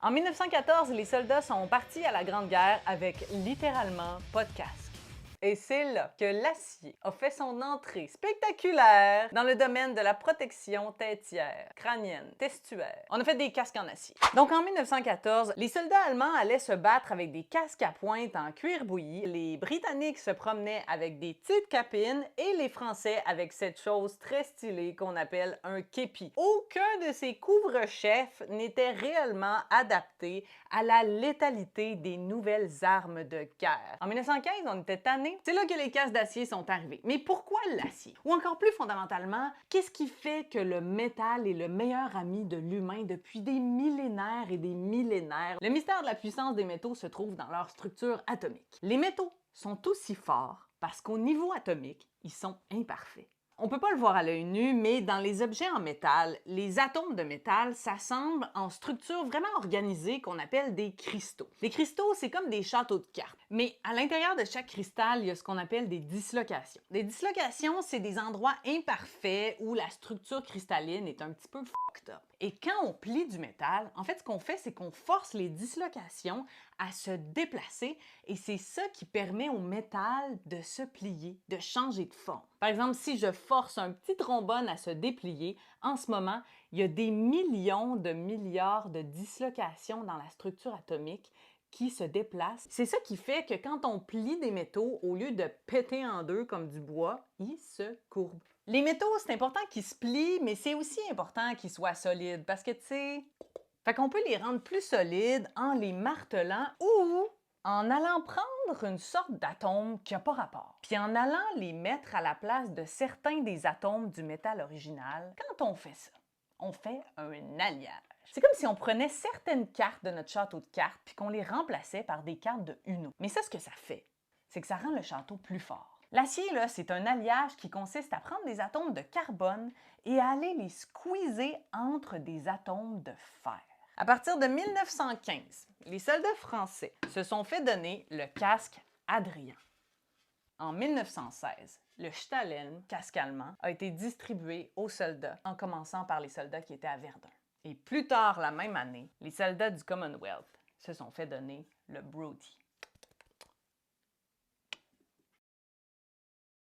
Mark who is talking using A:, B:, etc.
A: En 1914, les soldats sont partis à la Grande Guerre avec littéralement pas de casque. Et c'est là que l'acier a fait son entrée spectaculaire dans le domaine de la protection têtière, crânienne, testuaire. On a fait des casques en acier. Donc en 1914, les soldats allemands allaient se battre avec des casques à pointe en cuir bouilli, les Britanniques se promenaient avec des petites capines et les Français avec cette chose très stylée qu'on appelle un képi. Aucun de ces couvre-chefs n'était réellement adapté à la létalité des nouvelles armes de guerre. En 1915, on était tannés. C'est là que les casques d'acier sont arrivés. Mais pourquoi l'acier? Ou encore plus fondamentalement, qu'est-ce qui fait que le métal est le meilleur ami de l'humain depuis des millénaires et des millénaires? Le mystère de la puissance des métaux se trouve dans leur structure atomique. Les métaux sont aussi forts parce qu'au niveau atomique, ils sont imparfaits. On peut pas le voir à l'œil nu, mais dans les objets en métal, les atomes de métal s'assemblent en structures vraiment organisées qu'on appelle des cristaux. Les cristaux, c'est comme des châteaux de cartes. Mais à l'intérieur de chaque cristal, il y a ce qu'on appelle des dislocations. Des dislocations, c'est des endroits imparfaits où la structure cristalline est un petit peu fucked up. Et quand on plie du métal, en fait, ce qu'on fait, c'est qu'on force les dislocations à se déplacer et c'est ça qui permet au métal de se plier, de changer de forme. Par exemple, si je force un petit trombone à se déplier, en ce moment, il y a des millions de milliards de dislocations dans la structure atomique qui se déplacent. C'est ça qui fait que quand on plie des métaux, au lieu de péter en deux comme du bois, ils se courbent. Les métaux, c'est important qu'ils se plient, mais c'est aussi important qu'ils soient solides parce que, tu sais, fait qu'on peut les rendre plus solides en les martelant ou en allant prendre une sorte d'atome qui n'a pas rapport, puis en allant les mettre à la place de certains des atomes du métal original. Quand on fait ça, on fait un alliage. C'est comme si on prenait certaines cartes de notre château de cartes puis qu'on les remplaçait par des cartes de Uno. Mais ça, ce que ça fait, c'est que ça rend le château plus fort. L'acier, là, c'est un alliage qui consiste à prendre des atomes de carbone et à aller les squeezer entre des atomes de fer. À partir de 1915, les soldats français se sont fait donner le casque Adrien. En 1916, le Stahlen, casque allemand, a été distribué aux soldats, en commençant par les soldats qui étaient à Verdun. Et plus tard la même année, les soldats du Commonwealth se sont fait donner le Brodie.